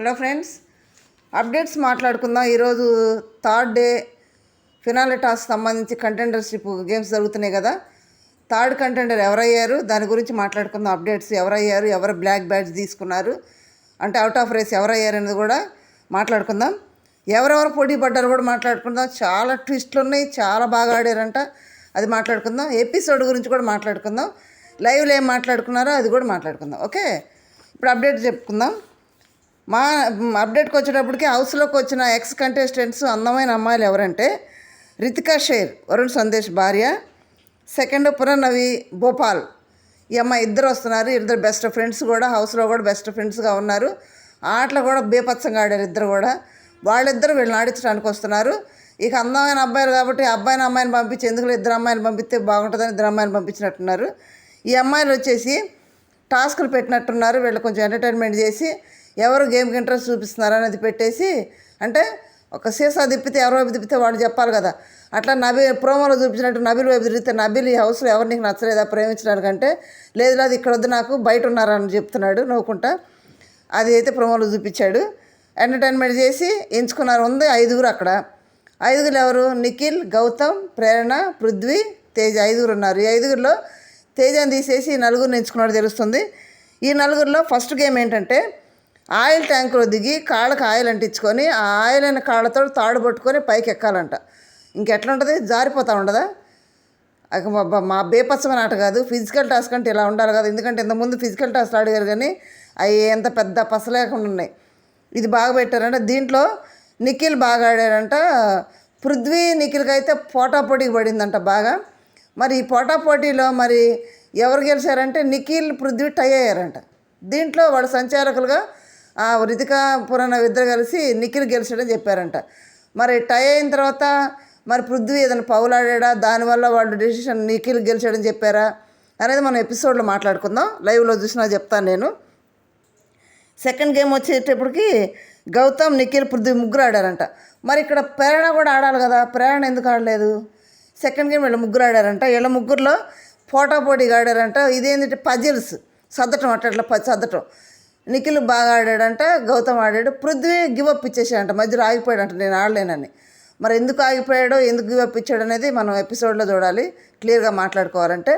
Hello friends, updates మాట్లాడుకుందాం. ఈరోజు third day finale task సంబంధించి కంటెండర్షిప్ గేమ్స్ జరుగుతున్నాయి కదా. థర్డ్ కంటెండర్ ఎవరయ్యారు దాని గురించి మాట్లాడుకుందాం. అప్డేట్స్ ఎవరయ్యారు, ఎవరు బ్లాక్ బ్యాడ్జ్ తీసుకున్నారు, అంటే అవుట్ ఆఫ్ రేస్ ఎవరయ్యారు అనేది కూడా మాట్లాడుకుందాం. ఎవరెవరు పోటీ పడ్డారు కూడా మాట్లాడుకుందాం. చాలా ట్విస్ట్లు ఉన్నాయి, చాలా బాగా ఆడారంట, అది మాట్లాడుకుందాం. ఎపిసోడ్ గురించి కూడా మాట్లాడుకుందాం. లైవ్లో ఏం మాట్లాడుకున్నారో అది కూడా మాట్లాడుకుందాం. ఓకే, ఇప్పుడు అప్డేట్ చెప్పుకుందాం. మా అప్డేట్కి వచ్చేటప్పటికి హౌస్లోకి వచ్చిన ఎక్స్ కంటెస్టెంట్స్ అందమైన అమ్మాయిలు ఎవరంటే రితికా షేర్, వరుణ్ సందేశ్ భార్య. సెకండ్ పురనవి భోపాల్. ఈ అమ్మాయి ఇద్దరు వస్తున్నారు. ఇద్దరు బెస్ట్ ఫ్రెండ్స్ కూడా, హౌస్లో కూడా బెస్ట్ ఫ్రెండ్స్గా ఉన్నారు. ఆటలు కూడా బేపచ్చంగా ఆడారు ఇద్దరు కూడా. వాళ్ళిద్దరు వీళ్ళని ఆడించడానికి వస్తున్నారు. ఇక అందమైన అబ్బాయిలు కాబట్టి అబ్బాయిని అమ్మాయిని పంపించి ఎందుకు ఇద్దరు అమ్మాయిని పంపిస్తే బాగుంటుందని ఇద్దరు అమ్మాయిని పంపించినట్టున్నారు. ఈ అమ్మాయిలు వచ్చేసి టాస్కులు పెట్టినట్టున్నారు. వీళ్ళు కొంచెం ఎంటర్టైన్మెంట్ చేసి ఎవరు గేమ్కి ఇంట్రెస్ట్ చూపిస్తున్నారు అనేది పెట్టేసి, అంటే ఒక సీసా తిప్పితే ఎవరి వైపు తిప్పితే వాడు చెప్పాలి కదా. అట్లా ప్రోమోలో చూపించినట్టు నబిల్ వైపు తిరిగితే నబిల్ ఈ హౌస్లో ఎవరు నీకు నచ్చలేదా ప్రేమించడానికంటే, లేదు లేదు ఇక్కడ వద్దు నాకు బయట ఉన్నారని చెప్తున్నాడు నవ్వుకుంటా. అది అయితే ప్రోమోలో చూపించాడు. ఎంటర్టైన్మెంట్ చేసి ఎంచుకున్నారు. ఉంది 5 అక్కడ. 5 ఎవరు? నిఖిల్, గౌతమ్, ప్రేరణ, పృథ్వీ, తేజ. 5 ఉన్నారు. ఈ 5లో తేజని తీసేసి ఈ 4 ఎంచుకున్నాడు తెలుస్తుంది. ఈ 4లో ఫస్ట్ గేమ్ ఏంటంటే ఆయిల్ ట్యాంకులో దిగి కాళ్ళకి ఆయిల్ అంటించుకొని ఆ ఆయిల్ అయిన కాళ్ళతో తాడు పట్టుకొని పైకి ఎక్కాలంట. ఇంకెట్లా ఉంటుంది, జారిపోతూ ఉండదా? మా బేపచ్చమైన ఆట కాదు, ఫిజికల్ టాస్క్ అంటే ఇలా ఉండాలి కదా. ఎందుకంటే ఇంతకుముందు ఫిజికల్ టాస్క్ ఆడారు కానీ అవి ఎంత పెద్ద పసలేకుండా ఉన్నాయి. ఇది బాగా పెట్టారంట. దీంట్లో నిఖిల్ బాగా ఆడారంట. పృథ్వీ నిఖిల్కి అయితే పోటాపోటీకి పడిందంట బాగా. మరి ఈ పోటాపోటీలో మరి ఎవరు గెలిచారంటే నిఖిల్, పృథ్వీ టై అయ్యారంట. దీంట్లో వాళ్ళు సంచాలకులుగా రితికా పురాణ ఇద్దరు కలిసి నిఖిల్ గెలిచాడని చెప్పారంట. మరి టై అయిన తర్వాత మరి పృథ్వీ ఏదైనా పౌలాడా, దానివల్ల వాళ్ళు డెసిషన్ నిఖిల్ గెలిచాడని చెప్పారా అనేది మనం ఎపిసోడ్లో మాట్లాడుకుందాం. లైవ్లో చూసినా చెప్తాను నేను. సెకండ్ గేమ్ వచ్చేటప్పటికి గౌతమ్, నిఖిల్, పృథ్వీ 3 ఆడారంట. మరి ఇక్కడ ప్రేరణ కూడా ఆడాలి కదా, ప్రేరణ ఎందుకు ఆడలేదు? సెకండ్ గేమ్ వీళ్ళు 3 ఆడారంట. వీళ్ళ 3లో పోటాపోటీగా ఆడారంట. ఇదేంటంటే పజిల్స్ సర్దటం, అట్లా సర్దటం. నిఖిల్ బాగా ఆడాడంట, గౌతమ్ ఆడాడు. పృథ్వీ గివప్ ఇచ్చేసాడంట, మధ్యలో ఆగిపోయాడంట నేను ఆడలేనని. మరి ఎందుకు ఆగిపోయాడో, ఎందుకు గివప్ ఇచ్చాడు అనేది మనం ఎపిసోడ్లో చూడాలి. క్లియర్గా మాట్లాడుకోవాలంటే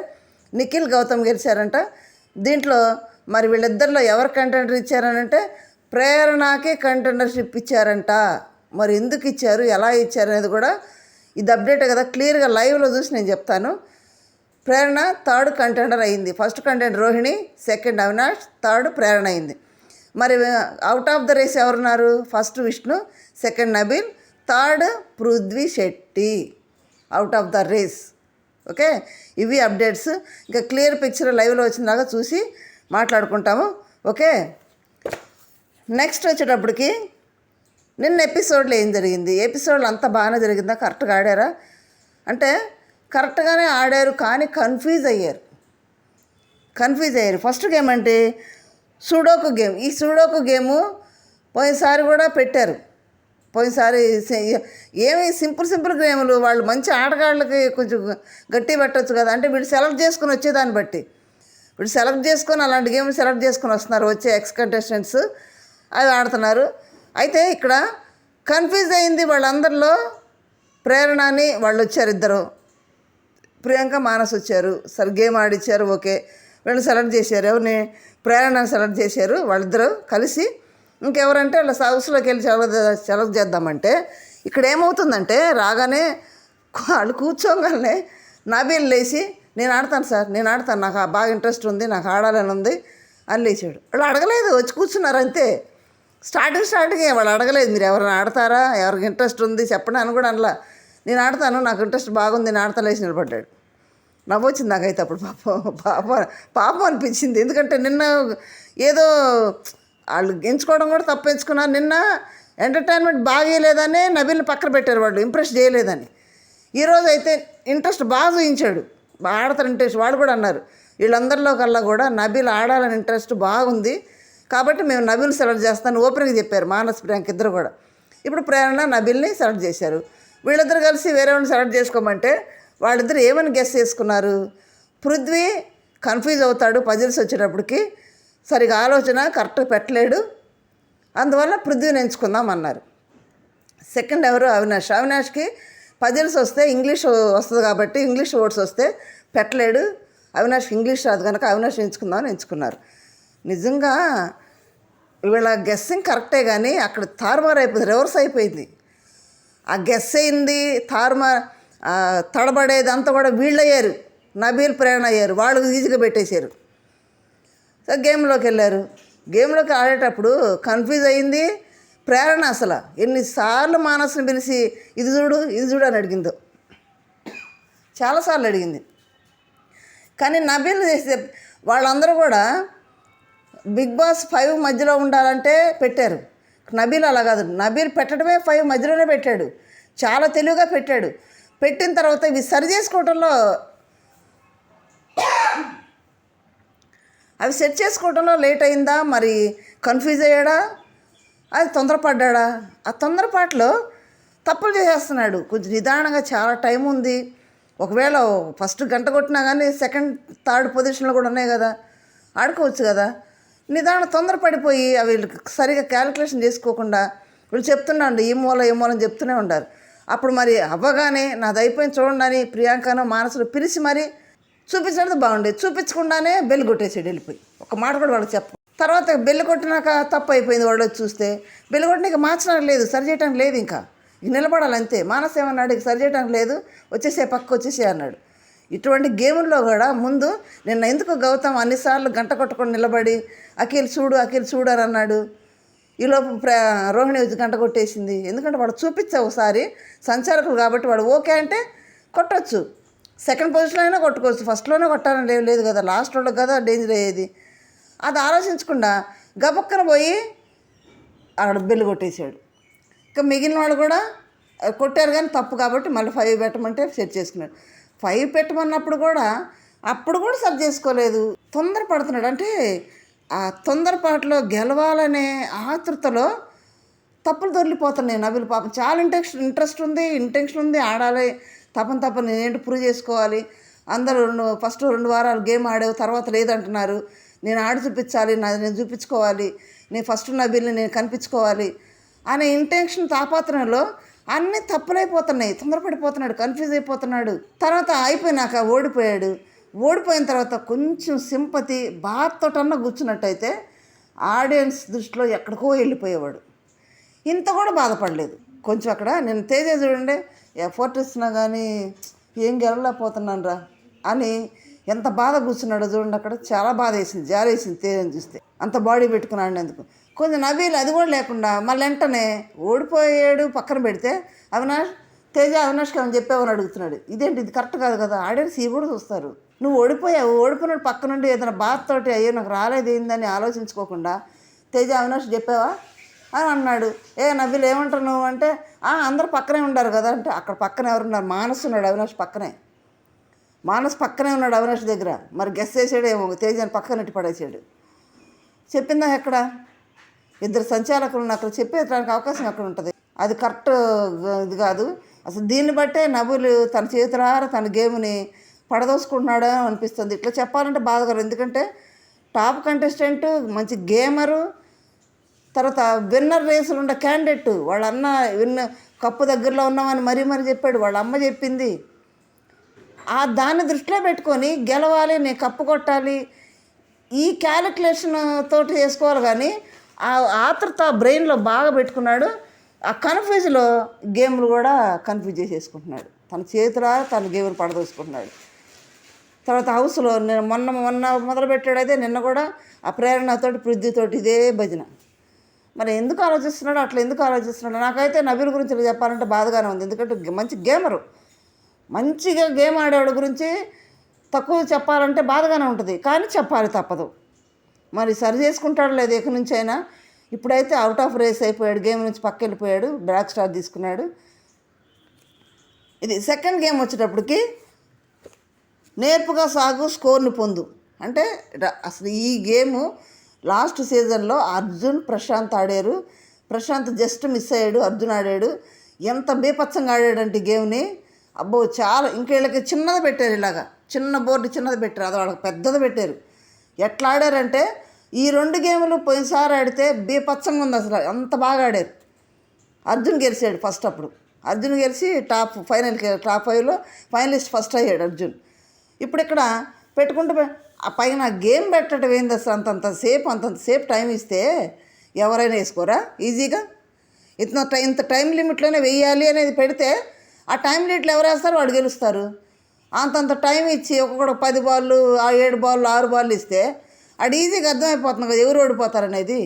నిఖిల్, గౌతమ్ గెలిచారంట. దీంట్లో మరి వీళ్ళిద్దరిలో ఎవరు కంటెండర్ ఇచ్చారనంటే ప్రేరణకి కంటెండర్షిప్ ఇచ్చారంట. మరి ఎందుకు ఇచ్చారు, ఎలా ఇచ్చారు అనేది కూడా ఇది అప్డేట్ కదా, క్లియర్గా లైవ్లో చూసి నేను చెప్తాను. ప్రేరణ థర్డ్ కంటెండర్ అయింది. First contender Rohini, second Avinash, third Prerana అయింది. మరి అవుట్ ఆఫ్ ద రేస్ ఎవరున్నారు? First Vishnu, second Nabeel, third Prithvi Shetty out of the race. Okay, ఇవి అప్డేట్స్. ఇంకా క్లియర్ పిక్చర్ లైవ్లో వచ్చినాక చూసి మాట్లాడుకుంటాము. ఓకే, నెక్స్ట్ వచ్చేటప్పటికి నిన్న ఎపిసోడ్లో ఏం జరిగింది? ఎపిసోడ్లో అంతా బాగానే జరిగిందా? కరెక్ట్గా ఆడారా అంటే కరెక్ట్గానే ఆడారు, కానీ కన్ఫ్యూజ్ అయ్యారు. ఫస్ట్ గేమ్ అంటే సూడోకు గేమ్. ఈ సూడోకు గేము పోయినసారి కూడా పెట్టారు. పోయినసారి ఏమి సింపుల్ గేములు, వాళ్ళు మంచి ఆటగాళ్ళకి కొంచెం గట్టి పెట్టచ్చు కదా. అంటే వీళ్ళు సెలెక్ట్ చేసుకుని వచ్చేదాన్ని బట్టి వీళ్ళు సెలెక్ట్ చేసుకొని అలాంటి గేమ్లు సెలెక్ట్ చేసుకుని వస్తున్నారు వచ్చే ఎక్స్ కంటెస్టెంట్స్, అవి ఆడుతున్నారు. అయితే ఇక్కడ కన్ఫ్యూజ్ అయింది వాళ్ళందరిలో. ప్రేరణని వాళ్ళు వచ్చారు ఇద్దరు, ప్రియాంక, మానస్ వచ్చారు. సరే గేమ్ ఆడిచ్చారు, ఓకే. వీళ్ళు సెలెక్ట్ చేశారు. ఎవరిని? ప్రేరణని సెలెక్ట్ చేశారు వాళ్ళిద్దరూ కలిసి. ఇంకెవరంటే వాళ్ళ హౌస్లోకి వెళ్ళి సెలెక్ట్ చేద్దామంటే ఇక్కడ ఏమవుతుందంటే రాగానే వాళ్ళు కూర్చోగానే నబీల్ లేచి నేను ఆడతాను సార్, నేను ఆడతాను, నాకు బాగా ఇంట్రెస్ట్ ఉంది, నాకు ఆడాలని ఉంది అని లేచాడు. వాళ్ళు అడగలేదు, వచ్చి కూర్చున్నారు అంతే. స్టార్టింగ్ వాళ్ళు అడగలేదు మీరు ఎవరైనా ఆడతారా, ఎవరికి ఇంట్రెస్ట్ ఉంది చెప్పండి అని కూడా అనలా. నేను ఆడతాను, నాకు ఇంట్రెస్ట్ బాగుంది, నేను ఆడతా లేచి నిలబడ్డాడు. నవ్వొచ్చింది నాకైతే అప్పుడు. పాపం అనిపించింది. ఎందుకంటే నిన్న ఏదో వాళ్ళు ఎంచుకోవడం కూడా తప్పు ఎంచుకున్నారు. నిన్న ఎంటర్టైన్మెంట్ బాగలేదని నబీల్ని పక్కన పెట్టారు, వాళ్ళు ఇంప్రెస్ చేయలేదని. ఈరోజు అయితే ఇంట్రెస్ట్ బాగా చూపించాడు, బాగా ఆడతారు ఇంట్రెస్ట్. వాళ్ళు కూడా అన్నారు వీళ్ళందరిలో కల్లా కూడా నబీల్ ఆడాలని ఇంట్రెస్ట్ బాగుంది కాబట్టి మేము నబీల్ సెలెక్ట్ చేస్తాను ఓపెన్గా చెప్పారు మానస్, ప్రియాంక ఇద్దరు కూడా. ఇప్పుడు ప్రేరణ నబీల్ని సెలెక్ట్ చేశారు. వీళ్ళిద్దరు కలిసి వేరే వాళ్ళని సెలెక్ట్ చేసుకోమంటే వాళ్ళిద్దరు ఏమని గెస్ చేసుకున్నారు? పృథ్వీ కన్ఫ్యూజ్ అవుతాడు పజిల్స్ వచ్చేటప్పటికి, సరిగా ఆలోచన కరెక్ట్గా పెట్టలేడు, అందువల్ల పృథ్వీని ఎంచుకుందాం అన్నారు. సెకండ్ ఎవరు? అవినాష్కి పజిల్స్ వస్తే ఇంగ్లీష్ వస్తుంది కాబట్టి ఇంగ్లీష్ వర్డ్స్ వస్తే పెట్టలేడు. అవినాష్కి ఇంగ్లీష్ రాదు కనుక అవినాష్ ఎంచుకుందామని ఎంచుకున్నారు. నిజంగా వీళ్ళ గెస్సింగ్ కరెక్టే కానీ అక్కడ తారుమారు అయిపోయింది, రివర్స్ అయిపోయింది. ఆ గెస్ అయింది తడబడేది అంతా కూడా వీళ్ళయ్యారు, నబీల్ ప్రేరణ అయ్యారు, వాళ్ళు ఈజీగా పెట్టేశారు. సో గేమ్లోకి వెళ్ళారు. గేమ్లోకి ఆడేటప్పుడు కన్ఫ్యూజ్ అయింది ప్రేరణ. అసలు ఎన్నిసార్లు మానస్ని పిలిచి ఇది చూడు అని అడిగిందో, చాలాసార్లు అడిగింది. కానీ నబీల్ చేసే వాళ్ళందరూ కూడా బిగ్ బాస్ 5 మధ్యలో ఉండాలంటే పెట్టారు. నబీల్ అలా కాదు, నబీల్ పెట్టడమే 5 మధ్యలోనే పెట్టాడు, చాలా తెలివిగా పెట్టాడు. పెట్టిన తర్వాత ఇవి సరి చేసుకోవటంలో అవి సెట్ చేసుకోవడంలో లేట్ అయిందా, మరి కన్ఫ్యూజ్ అయ్యాడా, అది తొందరపడ్డా? ఆ తొందరపాటులో తప్పులు చేసేస్తున్నాడు. కొంచెం నిదానంగా చాలా టైం ఉంది. ఒకవేళ ఫస్ట్ గంట కొట్టినా కానీ సెకండ్ థర్డ్ పొజిషన్లో కూడా ఉన్నాయి కదా, ఆడుకోవచ్చు కదా. నిదానం తొందరపడిపోయి అవి సరిగా క్యాలిక్యులేషన్ చేసుకోకుండా వీళ్ళు చెప్తున్నాండి ఈ మూల అని చెప్తూనే ఉంటారు. అప్పుడు మరి అవ్వగానే నాది అయిపోయింది చూడండి అని ప్రియాంకను మానసులు పిలిచి మరి చూపించడం బాగుండేది. చూపించకుండానే బెల్ కొట్టేసాడు వెళ్ళిపోయి. ఒక మాట కూడా వాళ్ళకి చెప్పు. తర్వాత బెల్లు కొట్టినాక తప్పు అయిపోయింది, వాళ్ళు వచ్చి చూస్తే బెల్లు కొట్టినాక మార్చడానికి లేదు, సరి చేయడానికి లేదు, ఇంకా నిలబడాలి అంతే. మానస్ ఏమన్నాడు, ఇక సరి చేయడానికి లేదు, పక్క వచ్చేసే అన్నాడు. ఇటువంటి గేముల్లో కూడా ముందు నిన్న ఎందుకు గౌతమ్ అన్నిసార్లు గంట కొట్టుకొని నిలబడి అఖిల్ చూడు అని అన్నాడు. ఈలోపు రోహిణి వచ్చి గంట కొట్టేసింది. ఎందుకంటే వాడు చూపించా ఒకసారి సంచాలకులు కాబట్టి వాడు ఓకే అంటే కొట్టచ్చు, సెకండ్ పొజిషన్లో అయినా కొట్టుకోవచ్చు, ఫస్ట్లోనే కొట్టాలని లేదు కదా, లాస్ట్లో కదా డేంజర్ అయ్యేది. అది ఆలోచించకుండా గబక్కన పోయి అక్కడ బెల్లు కొట్టేశాడు. ఇంకా మిగిలిన వాళ్ళు కూడా కొట్టారు కానీ తప్పు కాబట్టి మళ్ళీ 5 పెట్టమంటే సెట్ చేసుకున్నాడు. 5 పెట్టమన్నప్పుడు కూడా అప్పుడు కూడా సరి చేసుకోలేదు, తొందరపడుతున్నాడు. అంటే ఆ తొందరపాటులో గెలవాలనే ఆతృతలో తప్పులు దొరికిపోతున్నాయి. నబీల్ పాపం చాలా ఇంట్రెస్ట్ ఉంది, ఇంటెన్షన్ ఉంది, ఆడాలి తప్పని నేనేంటి ప్రూవ్ చేసుకోవాలి. అందరూ ఫస్ట్ 2 వారాలు గేమ్ ఆడావు, తర్వాత లేదంటున్నారు. నేను ఆడి చూపించాలి, నేను చూపించుకోవాలి, నేను ఫస్ట్ నబీల్ని నేను కనిపించుకోవాలి అనే ఇంటెన్షన్ తాపాత్రంలో అన్నీ తప్పులైపోతున్నాయి. తొందరపడిపోతున్నాడు, కన్ఫ్యూజ్ అయిపోతున్నాడు. తర్వాత అయిపోయినాక ఓడిపోయిన తర్వాత కొంచెం సింపతి బాధతోటన్నా కూర్చున్నట్టయితే ఆడియన్స్ దృష్టిలో ఎక్కడికో వెళ్ళిపోయేవాడు. ఇంత కూడా బాధపడలేదు. కొంచెం అక్కడ నేను తేజ చూడండి ఎఫర్ట్ ఇస్తున్నా కానీ ఏం గెలవలేకపోతున్నాను రా అని ఎంత బాధ కూర్చున్నాడో చూడండి. అక్కడ చాలా బాధ వేసింది, జారేసింది తేజని చూస్తే, అంత బాడీ పెట్టుకుని ఆడినందుకు. కొంచెం నబీల్ అది కూడా లేకుండా మళ్ళీ వెంటనే ఓడిపోయాడు పక్కన పెడితే అవినాష్కి ఏమైనా చెప్పావని అడుగుతున్నాడు. ఇదేంటి, ఇది కరెక్ట్ కాదు కదా, ఆడియన్స్ ఇవి కూడా చూస్తారు. నువ్వు ఓడిపోయినాడు పక్క నుండి ఏదైనా బాధతోటి అయ్యో నాకు రాలేదు ఏందని ఆలోచించుకోకుండా అవినాష్ చెప్పావా అని అన్నాడు. నబీల్ ఏమంటారు నువ్వు అంటే అందరు పక్కనే ఉండారు కదా అంటే, అక్కడ పక్కన ఎవరున్నారు, మానస్ ఉన్నాడు అవినాష్ పక్కనే, ఉన్నాడు అవినాష్ దగ్గర. మరి గెస్ చేసాడు ఏమో, తేజని పక్కనట్టి పడేసాడు. చెప్పిందా ఎక్కడ, 2 సంచాలకులను అక్కడ చెప్పేటానికి అవకాశం ఎక్కడ ఉంటుంది. అది కరెక్ట్ ఇది కాదు. అసలు దీన్ని బట్టే నబీల్ తన చేతులారా తన గేమ్ని పడదోసుకుంటున్నాడు అనిపిస్తుంది. ఇట్లా చెప్పాలంటే బాధగారు, ఎందుకంటే టాప్ కంటెస్టెంట్, మంచి గేమరు, తర్వాత విన్నర్ రేసులు ఉండే క్యాండిడేట్. వాళ్ళ అన్న కప్పు దగ్గరలో ఉన్నామని మరీ చెప్పాడు, వాళ్ళ అమ్మ చెప్పింది. దాన్ని దృష్టిలో పెట్టుకొని గెలవాలి, నేను కప్పు కొట్టాలి, ఈ క్యాలిక్యులేషన్ తోటి చేసుకోవాలి. కానీ ఆ ఆతృత బ్రెయిన్లో బాగా పెట్టుకున్నాడు. ఆ కన్ఫ్యూజ్లో గేమ్లు కూడా కన్ఫ్యూజ్ చేసేసుకుంటున్నాడు, తన చేతులారా తన గేమ్లు పడదోసుకుంటున్నాడు. తర్వాత హౌస్లో నేను మొన్న మొదలుపెట్టాడు, అయితే నిన్న కూడా ఆ ప్రేరణతోటి పృథ్వీతోటి ఇదే భజన. మరి ఎందుకు ఆలోచిస్తున్నాడు, అట్లా ఎందుకు ఆలోచిస్తున్నాడు? నాకైతే నబీల్ గురించి చెప్పాలంటే బాధగానే ఉంది. ఎందుకంటే మంచి గేమరు, మంచిగా గేమ్ ఆడేవాడి గురించి తక్కువ చెప్పాలంటే బాధగానే ఉంటుంది, కానీ చెప్పాలి తప్పదు. మరి సరి చేసుకుంటాడు లేదు ఎక్కడి నుంచి అయినా. ఇప్పుడైతే అవుట్ ఆఫ్ రేస్ అయిపోయాడు, గేమ్ నుంచి పక్క వెళ్ళిపోయాడు, బ్లాక్ స్టార్ తీసుకున్నాడు. ఇది సెకండ్ గేమ్ వచ్చేటప్పటికి నేర్పుగా సాగు, స్కోర్ని పొందు. అంటే అసలు ఈ గేము లాస్ట్ సీజన్లో అర్జున్ ప్రశాంత్ ఆడారు. ప్రశాంత్ జస్ట్ మిస్ అయ్యాడు, అర్జున్ ఆడాడు. ఎంత బీపత్సంగా ఆడాడంటే గేమ్ని, అబ్బో చాలా. ఇంకేళ్ళకి చిన్నది పెట్టారు, ఇలాగా చిన్న బోర్డు చిన్నది పెట్టారు, అది వాళ్ళకి పెద్దది పెట్టారు. ఎట్లా ఆడారంటే ఈ 2 గేములు పోయినసారి ఆడితే బీభత్సంగా ఉంది అసలు, అంత బాగా ఆడారు. అర్జున్ గెలిచాడు ఫస్ట్. అప్పుడు అర్జున్ గెలిచి టాప్ 5లో ఫైనలిస్ట్ ఫస్ట్ అయ్యాడు అర్జున్. ఇప్పుడు ఇక్కడ పెట్టుకుంటే ఆ పైన గేమ్ పెట్టడం ఏంది అసలు? అంతంతసేపు టైం ఇస్తే ఎవరైనా వేసుకోరా ఈజీగా? ఇంత టైం లిమిట్లోనే వెయ్యాలి అనేది పెడితే ఆ టైం లిమిట్లో ఎవరు వేస్తారో వాడు గెలుస్తారు. అంతంత టైం ఇచ్చి ఒక్కొక్కడు 10 బాళ్ళు 7 బాళ్ళు 6 బాళ్ళు ఇస్తే అది ఈజీగా అర్థమైపోతుంది కదా ఎవరు ఓడిపోతారనేది.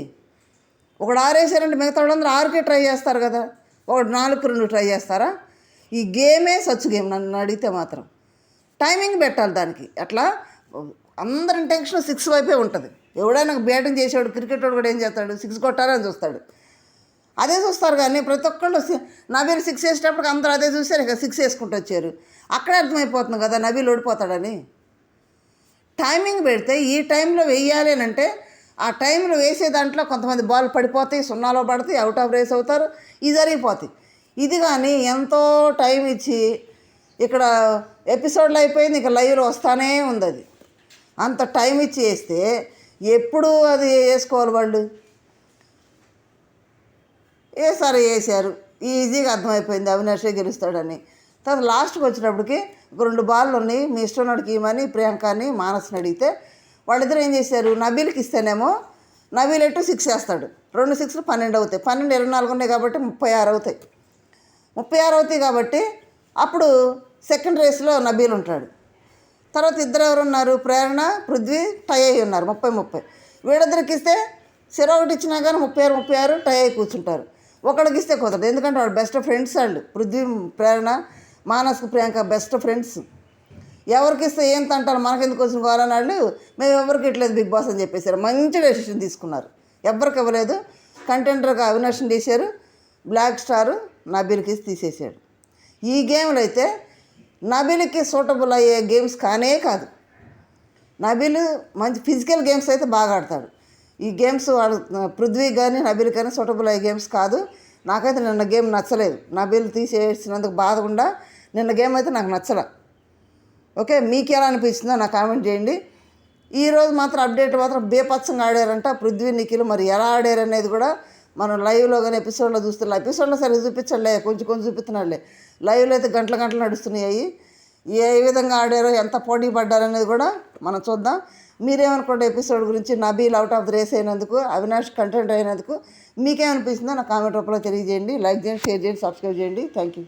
ఒకడు 6 వేసారంటే మిగతా వాళ్ళందరూ 6కే ట్రై చేస్తారు కదా, ఒకడు 4కు 2 ట్రై చేస్తారా? ఈ గేమే సచ్చు గేమ్ నన్ను అడిగితే మాత్రం. టైమింగ్ పెట్టాలి దానికి. అట్లా అందరి టెన్షన్ 6 వైపే ఉంటుంది. ఎవడైనా బ్యాటింగ్ చేసేవాడు క్రికెట్ వాడు కూడా ఏం చేస్తాడు? 6 కొట్టారని చూస్తాడు, అదే చూస్తారు. కానీ ప్రతి ఒక్కళ్ళు నబీల్ 6 వేసేటప్పుడు అందరూ అదే చూసారు, ఇక 6 వేసుకుంటూ వచ్చారు. అక్కడే అర్థమైపోతుంది కదా నబీల్ ఓడిపోతాడని. టైమింగ్ పెడితే ఈ టైంలో వెయ్యాలి అని అంటే ఆ టైంలో వేసే దాంట్లో కొంతమంది బాల్ పడిపోతాయి, 0లో పడతాయి, అవుట్ ఆఫ్ రేస్ అవుతారు, ఇది జరిగిపోతాయి. ఇది కానీ ఎంతో టైం ఇచ్చి ఇక్కడ ఎపిసోడ్లో అయిపోయింది, ఇక లైవ్లో వస్తానే ఉంది. అది అంత టైం ఇచ్చి వేస్తే ఎప్పుడు అది వేసుకోవాలి వాళ్ళు? ఏసారి వేసారు, ఈజీగా అర్థమైపోయింది అవినాషే గెలుస్తాడని. తర్వాత లాస్ట్కి వచ్చినప్పటికి 2 బాళ్ళు ఉన్నాయి, మీ ఇష్టం వాడికి ఇవ్వమని ప్రియాంకని మానస్ని అడిగితే వాళ్ళిద్దరు ఏం చేశారు? నబీల్కి ఇస్తేనేమో నబీల్ ఎటు 6 వేస్తాడు, 2 6లు 12 అవుతాయి, 12 24 ఉన్నాయి కాబట్టి 36 అవుతాయి. 36 అవుతాయి కాబట్టి అప్పుడు సెకండ్ రేస్లో నబీల్ ఉంటాడు. తర్వాత ఇద్దరు ఎవరున్నారు? ప్రేరణ పృథ్వీ టై అయి ఉన్నారు 30-30. వీళ్ళిద్దరికి ఇస్తే ఒకటి ఇచ్చినా కానీ 36 టై అయి కూర్చుంటారు. ఒకడికి ఇస్తే కుదరదు, ఎందుకంటే వాడు బెస్ట్ ఫ్రెండ్స్. వాళ్ళు పృథ్వీ ప్రేరణ మానస్కు ప్రియాంక బెస్ట్ ఫ్రెండ్స్. ఎవరికి ఇస్తే ఏం తంటారు, మనకెందుకు వచ్చిన కావాలని వాళ్ళు మేము ఎవరికి ఇట్లేదు బిగ్ బాస్ అని చెప్పేశారు. మంచి డెసిషన్ తీసుకున్నారు, ఎవరికి ఇవ్వలేదు. కంటెండర్గా అవినాష్ని తీశారు, బ్లాక్ స్టార్ నబీల్కి తీసేసాడు. ఈ గేమ్లో అయితే నబీల్కి సూటబుల్ అయ్యే గేమ్స్ కానే కాదు. నబీల్ మంచి ఫిజికల్ గేమ్స్ అయితే బాగా ఆడతాడు. ఈ గేమ్స్ వాడు పృథ్వీ కానీ నబీల్ కానీ సూటబుల్ అయ్యే గేమ్స్ కాదు. నాకైతే నిన్న గేమ్ నచ్చలేదు, నబీల్ తీసేసినందుకు బాధకుండా నిన్న గేమ్ అయితే నాకు నచ్చలే. ఓకే, మీకు ఎలా అనిపించిందో నాకు కామెంట్ చేయండి. ఈరోజు మాత్రం అప్డేట్ మాత్రం బేపచ్చంగా ఆడారంట పృథ్వీ నిఖిల్. మరి ఎలా ఆడారు అనేది కూడా మనం లైవ్లో కానీ ఎపిసోడ్లో చూస్తున్నాం. ఎపిసోడ్లో సరిగ్గా చూపించలే, కొంచెం చూపిస్తున్నాడులే. లైవ్లో అయితే గంటలు నడుస్తున్నాయి. ఏ విధంగా ఆడారో, ఎంత పోటీ పడ్డారు అనేది కూడా మనం చూద్దాం. మీరేమనుకోండి ఎపిసోడ్ గురించి? Nabeel out of the race అయినందుకు, అవినాష్ కంటెంట్ అయినందుకు మీకేమనిపిస్తుందో నాకు కామెంట్ రూపంలో తెలియజేయండి. లైక్ చేయండి, షేర్ చేయండి, సబ్స్క్రైబ్ చేయండి. Thank you.